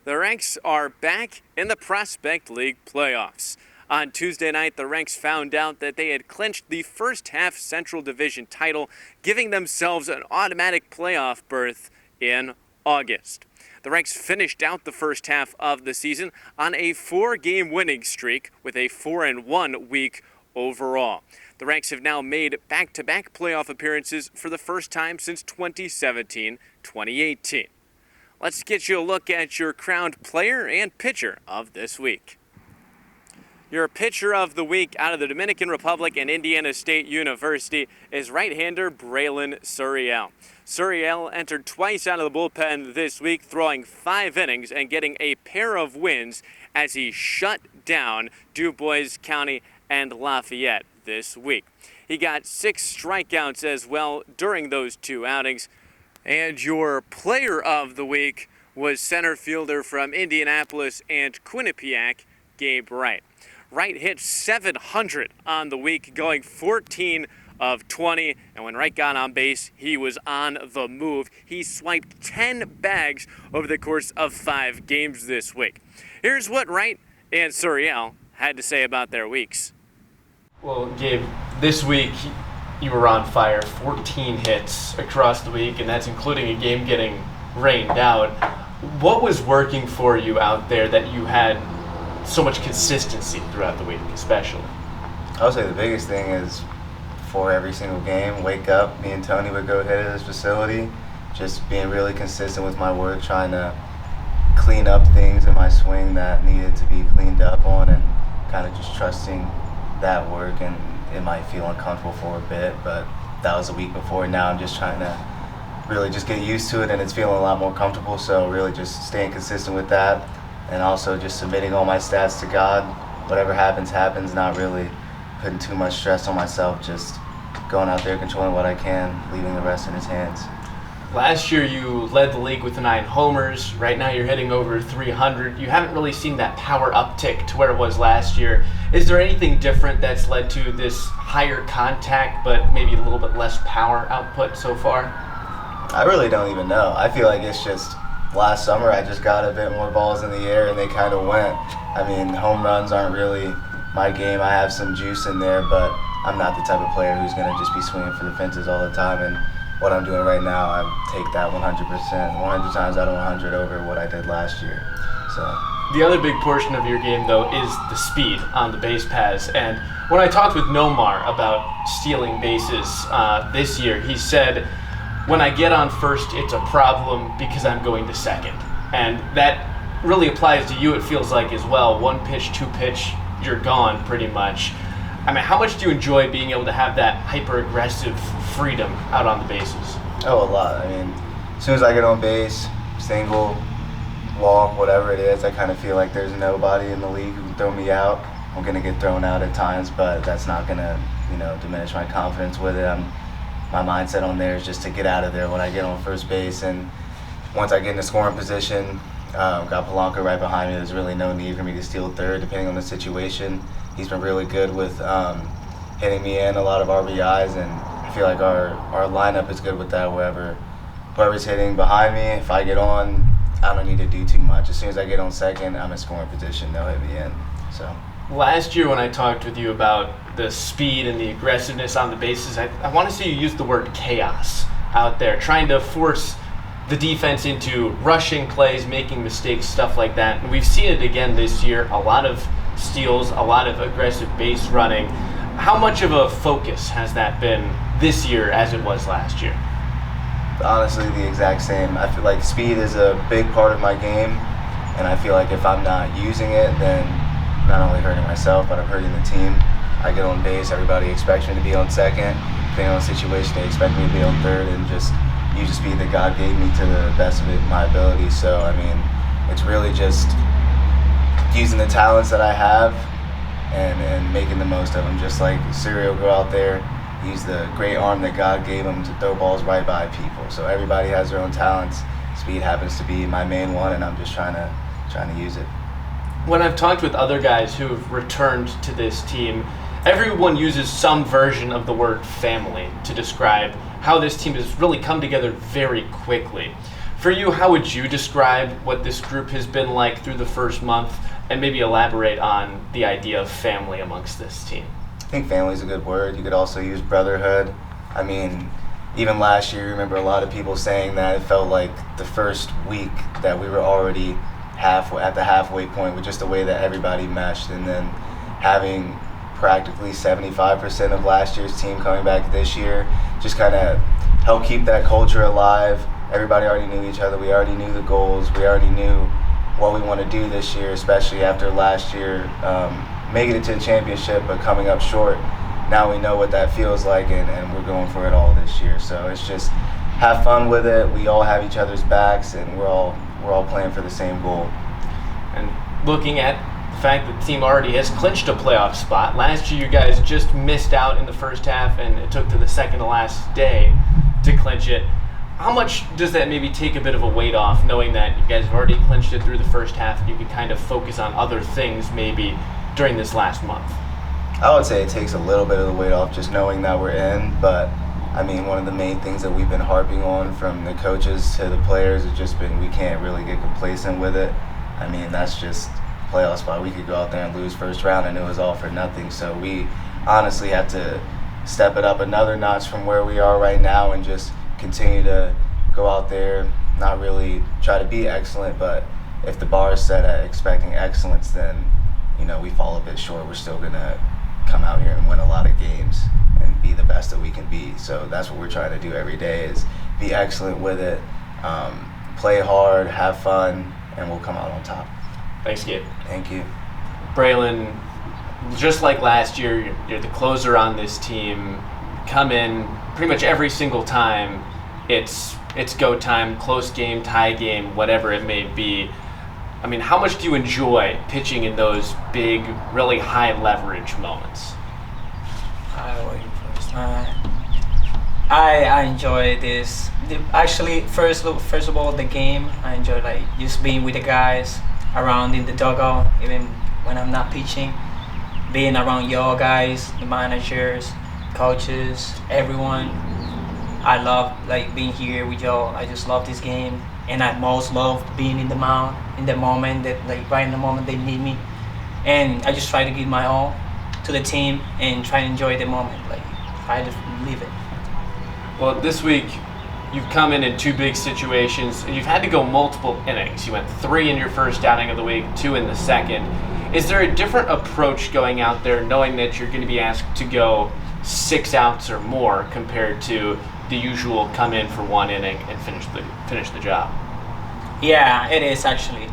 The Ranks are back in the Prospect League playoffs. On Tuesday night, the Ranks found out that they had clinched the first half Central Division title, giving themselves an automatic playoff berth in August. The Ranks finished out the first half of the season on a 4-game winning streak with a 4-1 week overall. The Ranks have now made back-to-back playoff appearances for the first time since 2017-2018. Let's get you a look at your crowned player and pitcher of this week. Your pitcher of the week out of the Dominican Republic and Indiana State University is right-hander Breyllin Suriel. Suriel entered twice out of the bullpen this week, throwing 5 innings and getting a pair of wins as he shut down DuBois County and Lafayette this week. He got 6 strikeouts as well during those 2 outings. And your player of the week was center fielder from Indianapolis and Quinnipiac, Gabe Wright. Wright hit 700 on the week, going 14 of 20, and when Wright got on base, he was on the move. He swiped 10 bags over the course of 5 games this week. Here's what Wright and Suriel had to say about their weeks. Well, Gabe, this week you were on fire, 14 hits across the week, and that's including a game getting rained out. What was working for you out there that you had so much consistency throughout the week, especially? I would say the biggest thing is before every single game, wake up, me and Tony would go hit at his facility, just being really consistent with my work, trying to clean up things in my swing that needed to be cleaned up on, and kind of just trusting that work. And it might feel uncomfortable for a bit, but that was a week before. Now I'm just trying to really just get used to it, and it's feeling a lot more comfortable. So really just staying consistent with that, and also just submitting all my stats to God. Whatever happens, happens. Not really putting too much stress on myself, just going out there, controlling what I can, leaving the rest in His hands. Last year you led the league with 9 homers. Right now you're hitting over 300. You haven't really seen that power uptick to where it was last year. Is there anything different that's led to this higher contact but maybe a little bit less power output so far? I really don't even know. I feel like it's just last summer I just got a bit more balls in the air and they kind of went. I mean, home runs aren't really my game. I have some juice in there, but I'm not the type of player who's going to just be swinging for the fences all the time. And what I'm doing right now, I take that 100%, 100 times out of 100 over what I did last year. So the other big portion of your game, though, is the speed on the base paths. And when I talked with Nomar about stealing bases this year, he said, when I get on first, it's a problem because I'm going to second. And that really applies to you, it feels like, as well. 1 pitch, 2 pitch, you're gone pretty much. I mean, how much do you enjoy being able to have that hyper-aggressive freedom out on the bases? Oh, a lot. I mean, as soon as I get on base, single, walk, whatever it is, I kind of feel like there's nobody in the league who can throw me out. I'm going to get thrown out at times, but that's not going to, diminish my confidence with it. My mindset on there is just to get out of there when I get on first base. And once I get in a scoring position, got Polanco right behind me. There's really no need for me to steal third, depending on the situation. He's been really good with hitting me in a lot of RBIs, and I feel like our lineup is good with that. Whoever's hitting behind me, if I get on, I don't need to do too much. As soon as I get on second, I'm in scoring position. They'll hit me in. So last year when I talked with you about the speed and the aggressiveness on the bases, I want to see you use the word chaos out there, trying to force the defense into rushing plays, making mistakes, stuff like that. And we've seen it again this year, a lot of steals, a lot of aggressive base running. How much of a focus has that been this year as it was last year? Honestly, the exact same. I feel like speed is a big part of my game, and I feel like if I'm not using it, then not only hurting myself, but I'm hurting the team. I get on base, everybody expects me to be on second. Depending on the situation, they expect me to be on third, and just use the speed that God gave me to the best of my ability. So, I mean, it's really just using the talents that I have and making the most of them. Just like Suriel, go out there, use the great arm that God gave him to throw balls right by people. So everybody has their own talents. Speed happens to be my main one, and I'm just trying to use it. When I've talked with other guys who've returned to this team, everyone uses some version of the word family to describe how this team has really come together very quickly. For you, how would you describe what this group has been like through the first month, and maybe elaborate on the idea of family amongst this team? I think family is a good word. You could also use brotherhood. I mean, even last year, I remember a lot of people saying that it felt like the first week that we were already at the halfway point with just the way that everybody meshed, and then having practically 75% of last year's team coming back this year just kind of helped keep that culture alive. Everybody already knew each other. We already knew the goals. We already knew what we want to do this year, especially after last year making it to the championship but coming up short. Now we know what that feels like, and we're going for it all this year. So it's just have fun with it. We all have each other's backs, and we're all playing for the same goal. And looking at the fact that the team already has clinched a playoff spot. Last year you guys just missed out in the first half, and it took to the second to last day to clinch it. How much does that maybe take a bit of a weight off, knowing that you guys have already clinched it through the first half, and you can kind of focus on other things maybe during this last month? I would say it takes a little bit of the weight off just knowing that we're in, but I mean, one of the main things that we've been harping on from the coaches to the players has just been we can't really get complacent with it. I mean, that's just playoff spot. We could go out there and lose first round and it was all for nothing. So we honestly have to step it up another notch from where we are right now and just continue to go out there, not really try to be excellent, but if the bar is set at expecting excellence, then, you know, we fall a bit short. We're still going to come out here and win a lot of games and be the best that we can be. So that's what we're trying to do every day is be excellent with it, play hard, have fun, and we'll come out on top. Thanks, Gabe. Thank you. Breyllin, just like last year, you're the closer on this team. Come in pretty much every single time. It's go time, close game, tie game, whatever it may be. I mean, how much do you enjoy pitching in those big, really high leverage moments? I enjoy this. Actually, first of all, the game. I enjoy like just being with the guys around in the dugout, even when I'm not pitching. Being around y'all guys, the managers, coaches, everyone. I love like being here with y'all. I just love this game, and I most love being in the mound in the moment that like right in the moment they need me, and I just try to give my all to the team and try to enjoy the moment, like try to live it. Well, this week you've come in two big situations, and you've had to go multiple innings. You went 3 in your first outing of the week, 2 in the second. Is there a different approach going out there, knowing that you're going to be asked to go 6 outs or more compared to the usual come in for 1 inning and finish the job? Yeah, it is actually.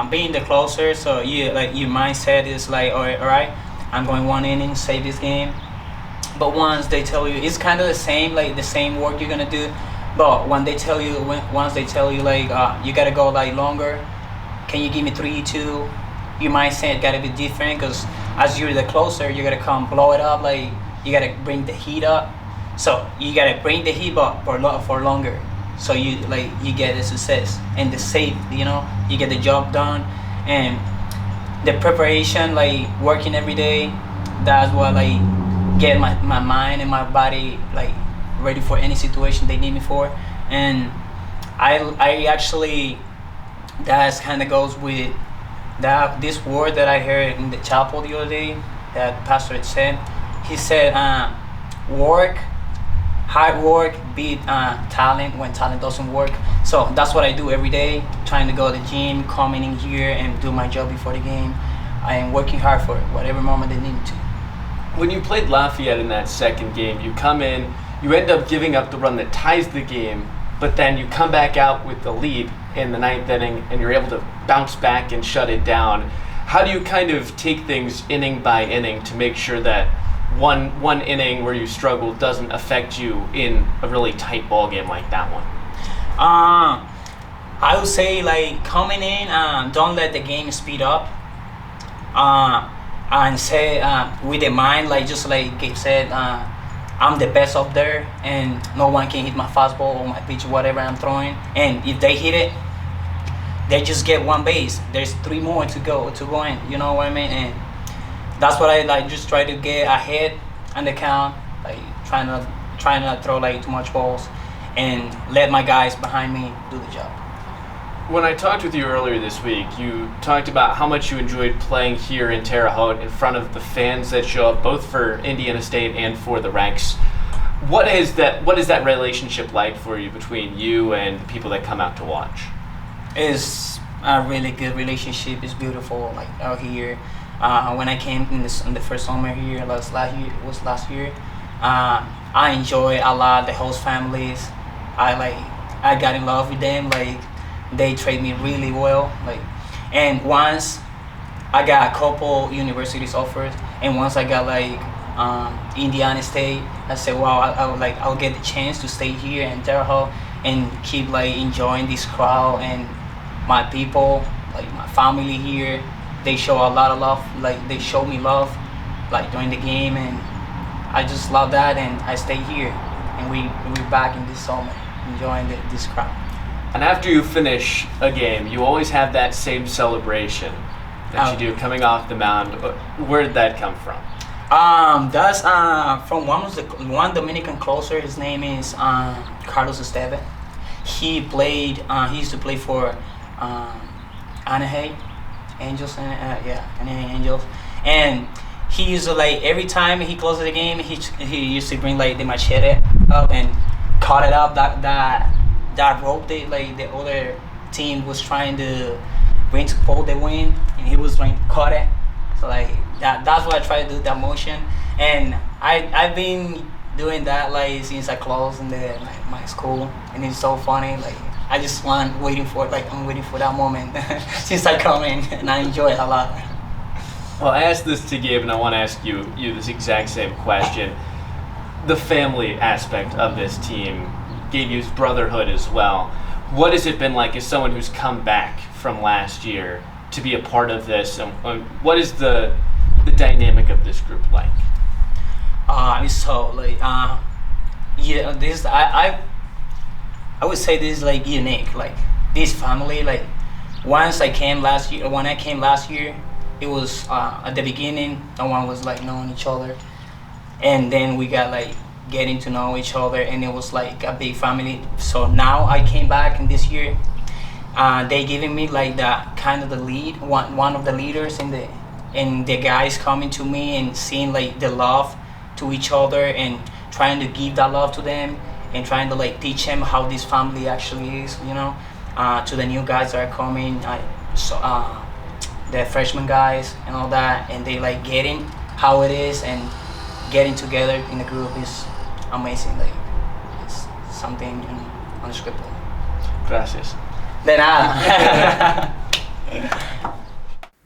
Being the closer, so you like your mindset is like, all right, I'm going 1 inning, save this game. But once they tell you, it's kind of the same, like the same work you're gonna do. But once they tell you like you gotta go like longer, can you give me 3-2? Your mindset gotta be different because as you're the closer, you gotta come blow it up, like you gotta bring the heat up. So you gotta bring the heat up for longer. So you get the success and the save, you get the job done, and the preparation, like working every day. That's what like get my mind and my body like ready for any situation they need me for. And I actually that kind of goes with this word that I heard in the chapel the other day that pastor had said. He said hard work beat talent when talent doesn't work. So that's what I do every day, trying to go to the gym, coming in here and do my job before the game. I am working hard for whatever moment they need to. When you played Lafayette in that second game, you come in, you end up giving up the run that ties the game, but then you come back out with the lead in the 9th inning and you're able to bounce back and shut it down. How do you kind of take things inning by inning to make sure that one inning where you struggle doesn't affect you in a really tight ball game like that one? I would say like coming in, don't let the game speed up. And say with the mind, like just like Gabe said, I'm the best up there, and no one can hit my fastball or my pitch, whatever I'm throwing. And if they hit it, they just get 1 base. There's 3 more to go in. You know what I mean? And that's what I like. Just try to get ahead on the count, like trying not throw like too much balls, and let my guys behind me do the job. When I talked with you earlier this week, you talked about how much you enjoyed playing here in Terre Haute in front of the fans that show up both for Indiana State and for the Rex. What is that relationship like for you between you and the people that come out to watch? It's a really good relationship. It's beautiful, like out here. When I came in the first summer here, last year. I enjoy a lot the host families. I got in love with them. Like they treat me really well. Like, and once I got a couple universities offers, and once I got like Indiana State, I said, wow, I'll get the chance to stay here in Terre Haute and keep like enjoying this crowd and my people, like my family here. They show a lot of love. Like they show me love, like during the game, and I just love that. And I stay here, and we're back in this summer enjoying this crowd. And after you finish a game, you always have that same celebration that you do coming off the mound. Where did that come from? That's from one Dominican closer. His name is Carlos Esteve. He played. He used to play for Anaheim Angels, Anaheim Angels, and he used to like every time he closes the game, he used to bring like the machete up and cut it up that rope that like the other team was trying to bring to pull the win, and he was trying to cut it. So like that's why I try to do that motion, and I've been doing that like since I closed in my school, and it's so funny. Like I just waiting for that moment since I come in, and I enjoy it a lot. Well, I asked this to Gabe, and I want to ask you this exact same question. The family aspect of this team, Gabe used brotherhood as well. What has it been like as someone who's come back from last year to be a part of this? And what is the dynamic of this group like? It's so like this I would say this is like unique. Like this family, like when I came last year, it was at the beginning no one was like knowing each other, and then we got like getting to know each other, and it was like a big family. So now I came back, and this year they giving me like the kind of the lead, one of the leaders in the guys coming to me and seeing like the love to each other and trying to give that love to them and trying to like teach them how this family actually is, to the new guys that are coming, the freshman guys and all that, and they like getting how it is and getting together in a group is amazing. Like it's something unscripted. Gracias. De nada.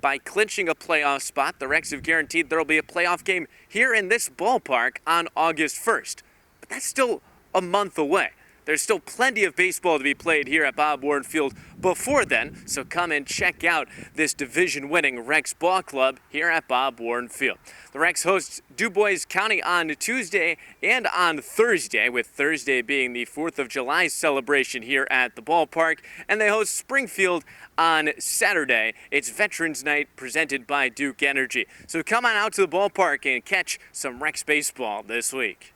By clinching a playoff spot, the Rex have guaranteed there will be a playoff game here in this ballpark on August 1st. But that's still a month away. There's still plenty of baseball to be played here at Bob Warren Field before then, so come and check out this division-winning Rex ball club here at Bob Warren Field. The Rex hosts DuBois County on Tuesday and on Thursday, with Thursday being the 4th of July celebration here at the ballpark, and they host Springfield on Saturday. It's Veterans Night presented by Duke Energy. So come on out to the ballpark and catch some Rex baseball this week.